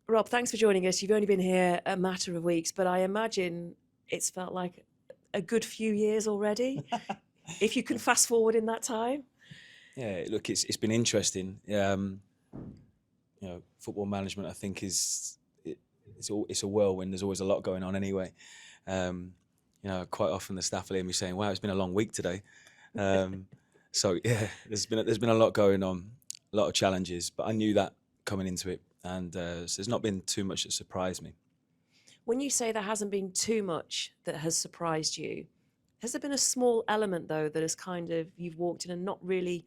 Rob, thanks for joining us. You've only been here a matter of weeks, but I imagine it's felt like a good few years already. If you can fast forward in that time. Yeah, look, it's been interesting. Football management, I think, it's a whirlwind. There's always a lot going on anyway. Quite often the staff will hear me saying, "Wow, it's been a long week today." So yeah, there's been a lot going on, a lot of challenges, but I knew that coming into it, and so there's not been too much that surprised me. When you say there hasn't been too much that has surprised you, has there been a small element though that has kind of you've walked in and not really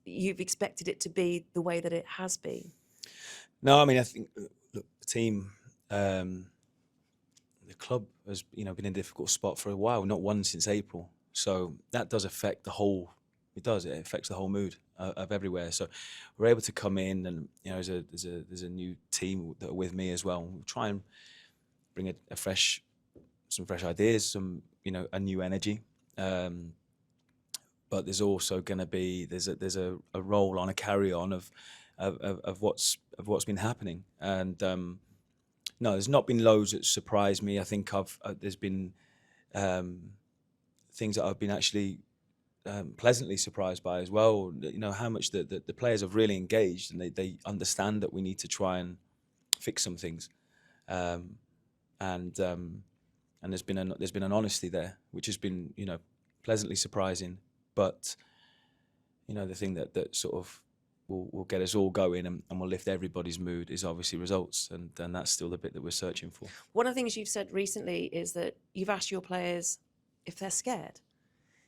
you've expected it to be the way that it has been? No, I mean, I think look, the team, the club has been in a difficult spot for a while, not won since April. So that does affect the whole. It affects the whole mood of everywhere. So we're able to come in, and there's a new team that are with me as well. We'll try and bring some fresh ideas, a new energy. But there's also going to be there's a roll on, a carry on of what's been happening. And no, there's not been loads that surprised me. I think there's been things that I've been actually pleasantly surprised by as well. How much the players have really engaged, and they understand that we need to try and fix some things. And there's been an honesty there, which has been pleasantly surprising. But the thing that sort of will get us all going and will lift everybody's mood is obviously results, and that's still the bit that we're searching for. One of the things you've said recently is that you've asked your players if they're scared.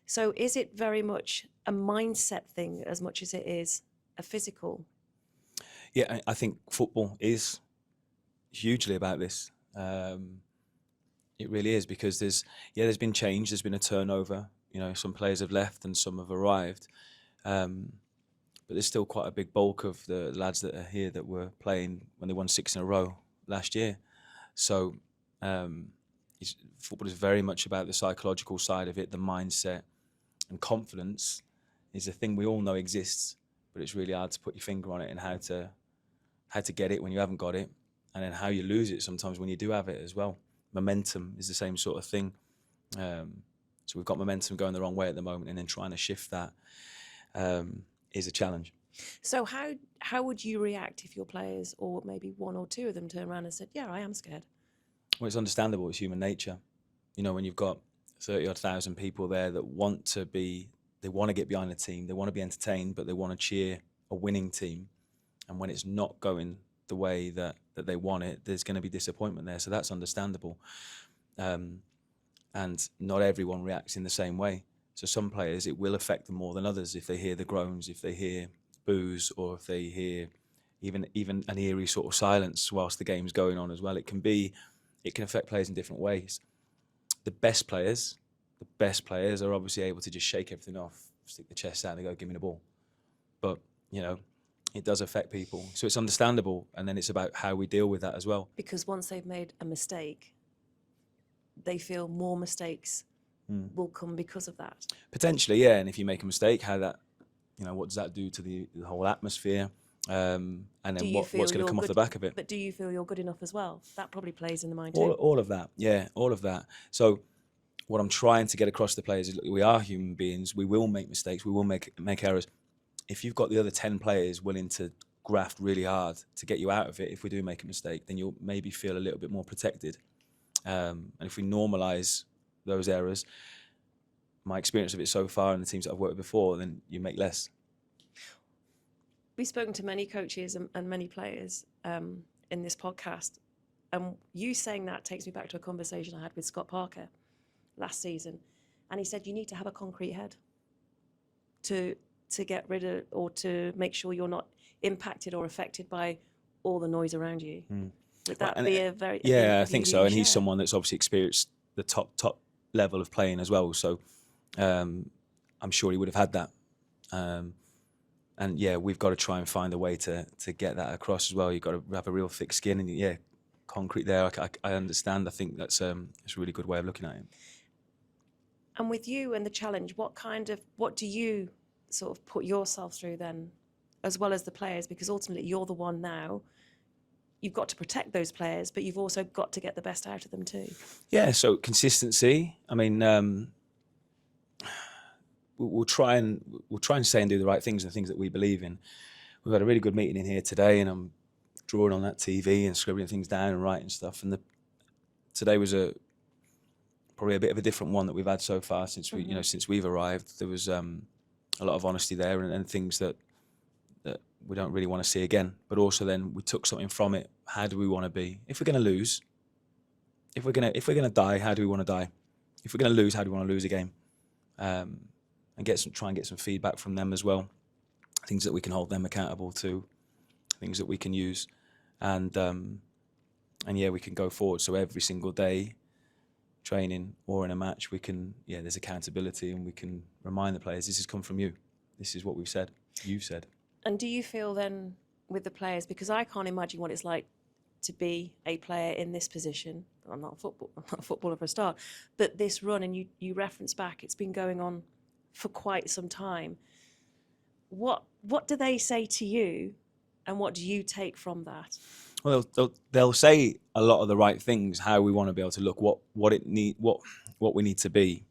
So is it very much a mindset thing as much as it is a physical? Yeah, I think football is hugely about this. It really is, because there's been change, there's been a turnover. Some players have left and some have arrived. But there's still quite a big bulk of the lads that are here that were playing when they won 6 in a row last year. So football is very much about the psychological side of it, the mindset, and confidence is a thing we all know exists, but it's really hard to put your finger on it and how to get it when you haven't got it, and then how you lose it sometimes when you do have it as well. Momentum is the same sort of thing. So we've got momentum going the wrong way at the moment, and then trying to shift that is a challenge. So how would you react if your players, or maybe one or two of them, turn around and said, "Yeah, I am scared"? Well, it's understandable. It's human nature. When you've got 30,000 people there that they want to get behind the team, they want to be entertained, but they want to cheer a winning team. And when it's not going the way that they want it, there's going to be disappointment there. So that's understandable. And not everyone reacts in the same way. So some players, it will affect them more than others if they hear the groans, if they hear boos, or if they hear even an eerie sort of silence whilst the game's going on as well. It can affect players in different ways. The best players are obviously able to just shake everything off, stick the chest out and go, "Give me the ball." But, it does affect people. So it's understandable. And then it's about how we deal with that as well. Because once they've made a mistake, they feel more mistakes will come because of that. Potentially, yeah. And if you make a mistake, how that, what does that do to the whole atmosphere? And then what's going to come off the back of it? But do you feel you're good enough as well? That probably plays in the mind too. All of that, yeah, all of that. So what I'm trying to get across to players is, look, we are human beings. We will make mistakes. We will make errors. If you've got the other 10 players willing to graft really hard to get you out of it, if we do make a mistake, then you'll maybe feel a little bit more protected. And if we normalise those errors, my experience of it so far in the teams that I've worked with before, then you make less. We've spoken to many coaches and many players in this podcast, and you saying that takes me back to a conversation I had with Scott Parker last season, and he said you need to have a concrete head to get rid of, or to make sure you're not impacted or affected by all the noise around you. Would that be a very... Yeah, I think so. And he's someone that's obviously experienced the top level of playing as well. So I'm sure he would have had that. And yeah, we've got to try and find a way to get that across as well. You've got to have a real thick skin, and yeah, concrete there. I understand. I think that's a really good way of looking at it. And with you and the challenge, what do you sort of put yourself through then, as well as the players? Because ultimately you're the one now you've got to protect those players, but you've also got to get the best out of them too. Yeah, so consistency. I mean, we'll try and say and do the right things and the things that we believe in. We've had a really good meeting in here today, and I'm drawing on that TV and scribbling things down and writing stuff. And today was probably a bit of a different one that we've had so far since since we've arrived. There was a lot of honesty there and things that we don't really want to see again. But also then we took something from it. How do we want to be? If we're going to lose, if we're gonna die, how do we want to die? If we're going to lose, how do we want to lose a game? And try and get some feedback from them as well. Things that we can hold them accountable to, things that we can use, and yeah, we can go forward. So every single day, training or in a match, we can there's accountability, and we can remind the players, this has come from you. This is what we've said. You've said. And do you feel then with the players, because I can't imagine what it's like to be a player in this position. I'm not a footballer for a start, but this run, and you reference back, it's been going on for quite some time. What do they say to you, and what do you take from that? Well, they'll say a lot of the right things. How we want to be able to look, what we need to be.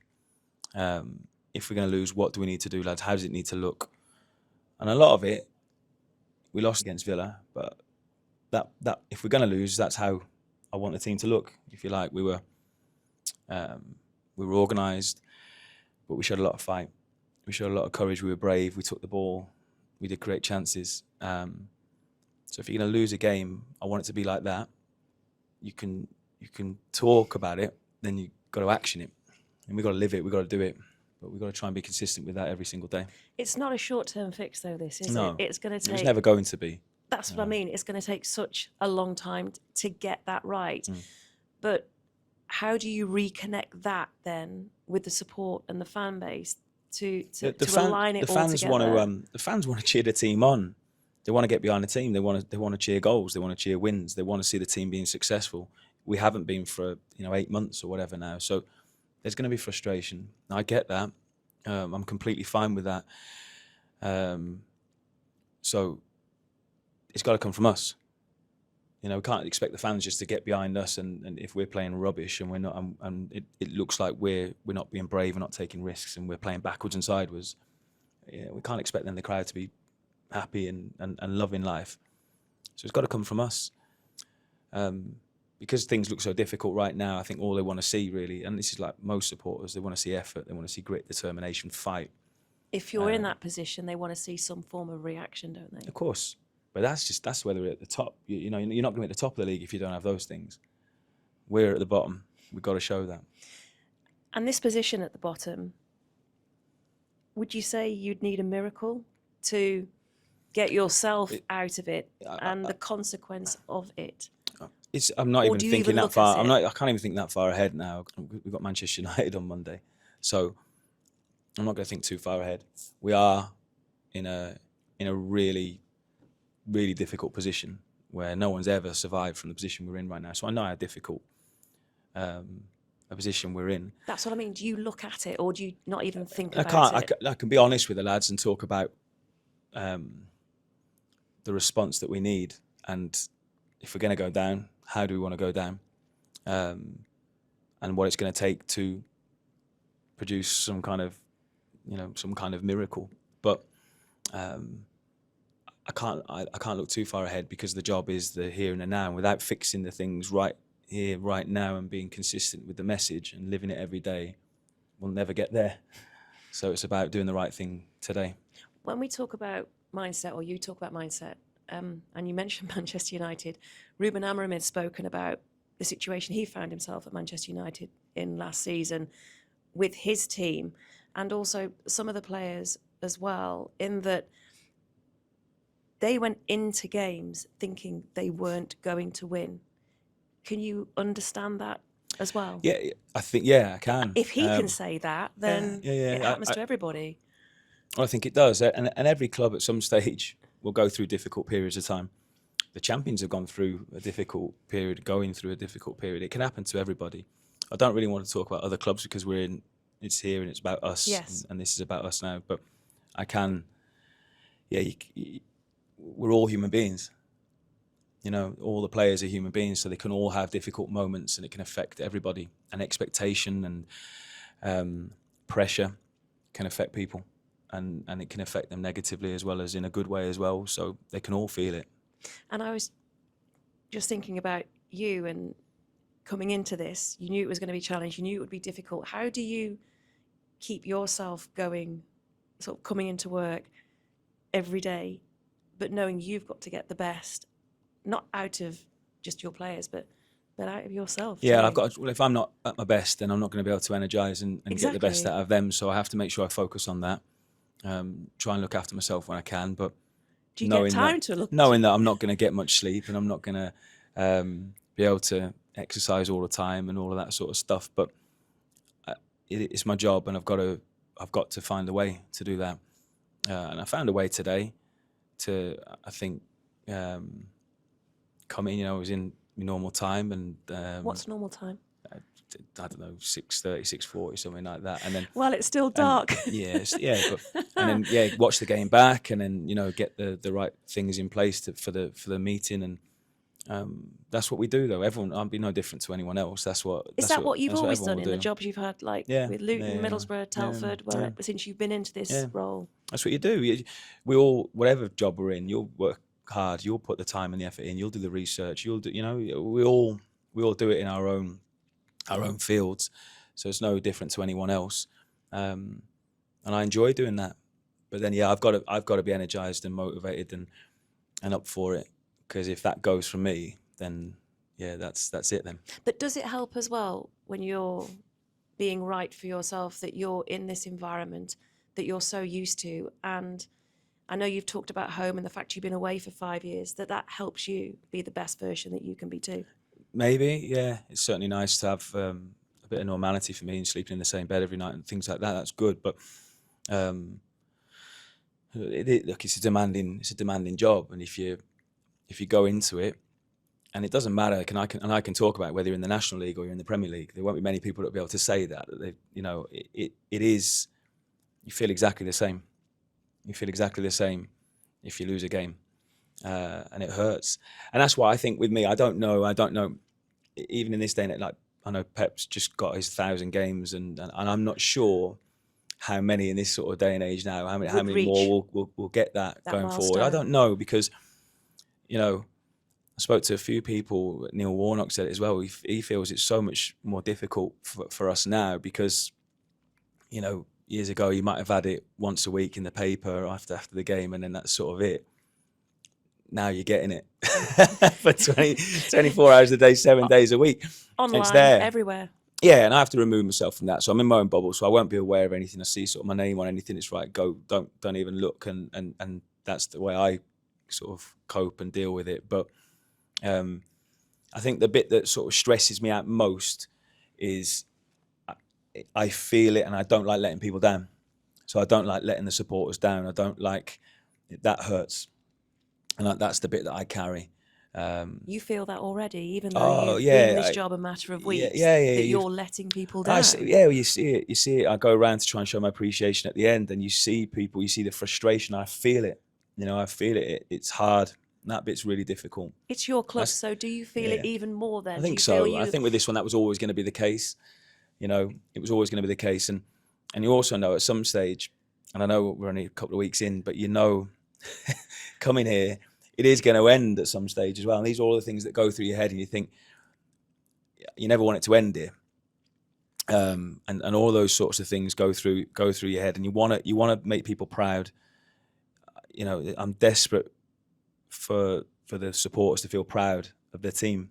If we're going to lose, what do we need to do, lads? How does it need to look? And a lot of it, we lost against Villa, but that if we're going to lose, that's how I want the team to look. If you like, we were organised, but we showed a lot of fight. We showed a lot of courage. We were brave. We took the ball. We did create chances. So if you're going to lose a game, I want it to be like that. You can talk about it, then you got to action it, and we got to live it. We got to do it, but we got to try and be consistent with that every single day. It's not a short-term fix, though. This is no, it? It's going to take. It's never going to be. That's what I mean. It's going to take such a long time to get that right. But how do you reconnect that then with the support and the fan base to align it all together? The fans want to cheer the team on. They want to get behind the team. They want to cheer goals. They want to cheer wins. They want to see the team being successful. We haven't been for 8 months or whatever now. So there's going to be frustration. I get that. I'm completely fine with that. So it's got to come from us. We can't expect the fans just to get behind us, and if we're playing rubbish and we're not, and it looks like we're not being brave, we're not taking risks, and we're playing backwards and sideways. We can't expect then the crowd to be happy and loving life. So it's got to come from us. Because things look so difficult right now, I think all they want to see really, and this is like most supporters, they want to see effort, they want to see grit, determination, fight. If you're in that position, they want to see some form of reaction, don't they? Of course. But that's whether we're at the top. You're not going to be at the top of the league if you don't have those things. We're at the bottom. We've got to show that. And this position at the bottom, would you say you'd need a miracle to get yourself out of it and the consequence of it? I'm not even thinking that far. I can't even think that far ahead now. We've got Manchester United on Monday, so I'm not going to think too far ahead. We are in a really, really difficult position where no one's ever survived from the position we're in right now. So I know how difficult a position we're in. That's what I mean. Do you look at it, or do you not even think about it? I can be honest with the lads and talk about the response that we need, and if we're going to go down, how do we want to go down, and what it's going to take to produce some kind of miracle. But I can't look too far ahead, because the job is the here and the now. And without fixing the things right here, right now, and being consistent with the message and living it every day, we'll never get there. So it's about doing the right thing today. When we talk about mindset, or you talk about mindset, and you mentioned Manchester United, Ruben Amorim has spoken about the situation he found himself at Manchester United in last season with his team, and also some of the players as well, in that they went into games thinking they weren't going to win. Can you understand that as well? Yeah, I think, I can. If he can say that, then it happens to everybody. Well, I think it does. And every club at some stage will go through difficult periods of time. The champions have gone through a difficult period, going through a difficult period. It can happen to everybody. I don't really want to talk about other clubs, because it's here and it's about us. Yes. And this is about us now. But I can, we're all human beings. You know, all the players are human beings, so they can all have difficult moments, and it can affect everybody. And expectation and pressure can affect people, and it can affect them negatively as well as in a good way as well. So they can all feel it. And I was just thinking about you, and coming into this, you knew it was going to be a challenge. You knew it would be difficult. How do you keep yourself going, sort of coming into work every day, but knowing you've got to get the best, not out of just your players, but out of yourself? Yeah, too? I've got. Well, if I'm not at my best, then I'm not going to be able to energise and get the best Exactly. out of them. So I have to make sure I focus on that. Try and look after myself when I can, but Do you get time to look? knowing that I'm not going to get much sleep and I'm not going to be able to exercise all the time and all of that sort of stuff. But it's my job, and I've got to find a way to do that. And I found a way today to, I think, come in. You know, I was in my normal time, and What's normal time? I don't know, 6:30, 6:40, something like that. And then, Well, it's still dark. and then watch the game back, and then get the right things in place for the meeting, and that's what we do. Though I'll be no different to anyone else. Is that what you've always done in the do. jobs you've had, like Yeah, with Luton, yeah, Middlesbrough, Telford, yeah. since you've been into this role? That's what you do. We all, whatever job we're in, you'll work hard. You'll put the time and the effort in. You'll do the research. You'll do. We all do it in our own fields. So it's no different to anyone else. And I enjoy doing that. But then, I've got to be energized and motivated and up for it. Because if that goes from me, then that's it then. But does it help as well when you're being right for yourself, that you're in this environment that you're so used to? And I know you've talked about home and the fact you've been away for 5 years, that helps you be the best version that you can be too. Maybe, yeah. It's certainly nice to have a bit of normality for me, and sleeping in the same bed every night and things like that. That's good, but look, it's a demanding job, and if you go into it, and it doesn't matter, I can talk about whether you're in the National League or you're in the Premier League. There won't be many people that will be able to say that it is. You feel exactly the same. You feel exactly the same if you lose a game, and it hurts. And that's why I think with me, I don't know. Even in this day and age, like, I know Pep's just got his 1,000 games, and I'm not sure how many in this sort of day and age now. How many more will get that going milestone forward? I don't know, because I spoke to a few people. Neil Warnock said it as well. He feels it's so much more difficult for us now because, years ago you might have had it once a week in the paper after the game, and then that's sort of it. Now you're getting it for 24 hours a day, 7 days a week. Online, it's there everywhere. Yeah, and I have to remove myself from that. So I'm in my own bubble, so I won't be aware of anything I see, sort of my name on anything. It's right, go, don't even look, and that's the way I sort of cope and deal with it. But I think the bit that sort of stresses me out most is I feel it, and I don't like letting people down. So I don't like letting the supporters down. I don't like that. Hurts, and that's the bit that I carry. You feel that already, even though you've been in this job a matter of weeks. That you're letting people down. You see it. You see it. I go around to try and show my appreciation at the end, and you see people. You see the frustration. I feel it. I feel it. It's hard. And that bit's really difficult. It's your club, so do you feel it even more then? I think so. I think with this one, that was always going to be the case. It was always going to be the case, and you also know at some stage, and I know we're only a couple of weeks in, but coming here, it is going to end at some stage as well. And these are all the things that go through your head, and you think you never want it to end here. And all those sorts of things go through your head, and you want to make people proud. I'm desperate for the supporters to feel proud of their team,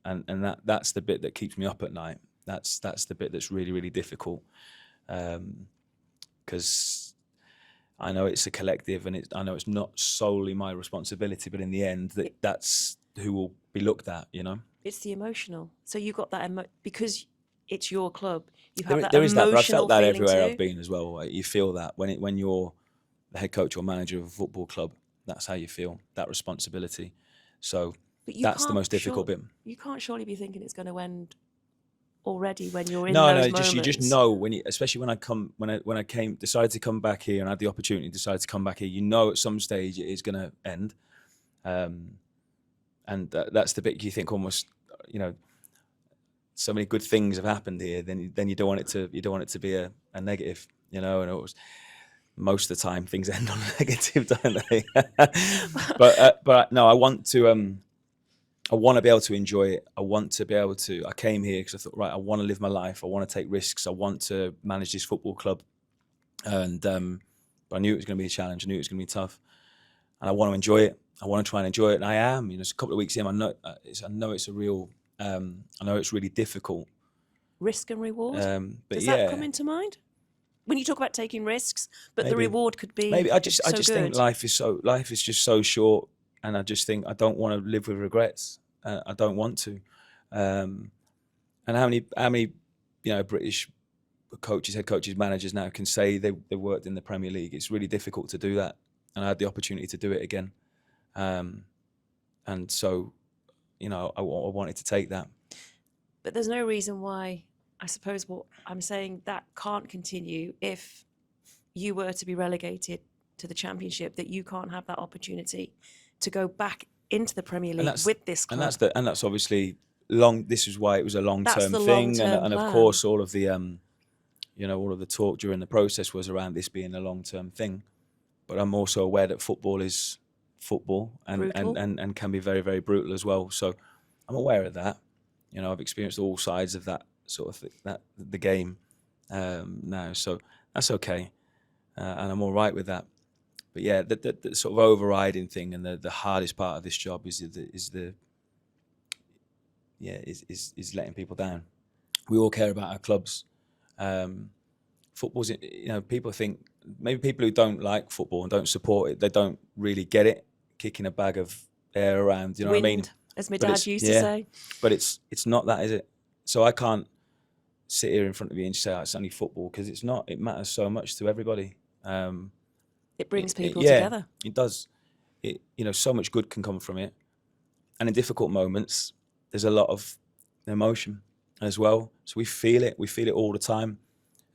and that's the bit that keeps me up at night. That's the bit that's really, really difficult, because I know it's a collective, and I know it's not solely my responsibility, but in the end, that's who will be looked at. It's the emotional. So you got that because it's your club. You have that there is emotional that, but I've felt that everywhere too. I've been as well. You feel that when you're the head coach or manager of a football club, that's how you feel, that responsibility. So that's the most difficult bit. You can't surely be thinking it's going to end already when you're in those moments. You just know especially when I decided to come back here and had the opportunity, decided to come back here. At some stage it is going to end, and and that's the bit you think almost, so many good things have happened here. Then you don't want it to be a negative, and it was most of the time things end on a negative, don't they? but no, I want to be able to enjoy it. I came here because I thought, right, I want to live my life. I want to take risks. I want to manage this football club. And but I knew it was going to be a challenge. I knew it was going to be tough. And I want to enjoy it. I want to try and enjoy it. And I am. It's a couple of weeks in. I know it's a real. I know it's really difficult. Risk and reward. But Does yeah, that come into mind when you talk about taking risks? But maybe, the reward could be. Maybe I just good. think life is just so short, and I just think I don't want to live with regrets. I don't want to. And how many British coaches, head coaches, managers now can say they worked in the Premier League? It's really difficult to do that, and I had the opportunity to do it again. And so, I wanted to take that. But there's no reason why, I suppose what I'm saying, that can't continue if you were to be relegated to the Championship, that you can't have that opportunity to go back into the Premier League with this club. And that's obviously long. This is why it was a long-term thing, and of course all of the all of the talk during the process was around this being a long-term thing. But I'm also aware that football is football and can be very, very brutal as well. So I'm aware of that. I've experienced all sides of that sort of thing, the game now. So that's okay, and I'm all right with that. But yeah, the sort of overriding thing and the hardest part of this job is letting people down. We all care about our clubs. Football's, people think, maybe people who don't like football and don't support it, they don't really get it. Kicking a bag of air around, what I mean? As my dad used to say. But it's not that, is it? So I can't sit here in front of you and say, it's only football, because it's not. It matters so much to everybody. It brings people together. It does. So much good can come from it. And in difficult moments, there's a lot of emotion as well. So we feel it. We feel it all the time.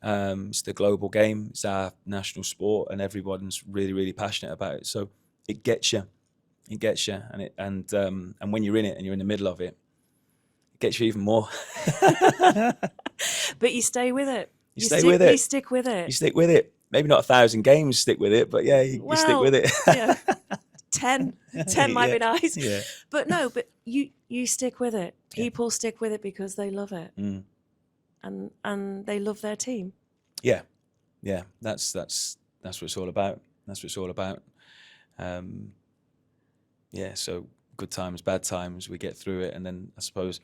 It's the global game. It's our national sport, and everyone's really, really passionate about it. So it gets you. It gets you, and when you're in it and you're in the middle of it, it gets you even more. But you stay with it. You stay with it. You stick with it. You stick with it. Maybe not 1,000 games stick with it, but yeah, you stick with it. Yeah. 10 might be nice. Yeah. But no, but you stick with it. People stick with it because they love it. Mm. And they love their team. Yeah. Yeah. That's what it's all about. That's what it's all about. So good times, bad times, we get through it, and then I suppose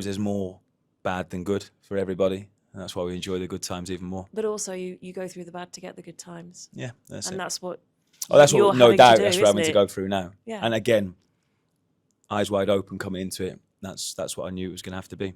there's more bad than good for everybody, and that's why we enjoy the good times even more. But also you go through the bad to get the good times. Yeah, that's it. And that's what no doubt that's what I'm having to go through now. Yeah. And again, eyes wide open coming into it. That's what I knew it was going to have to be.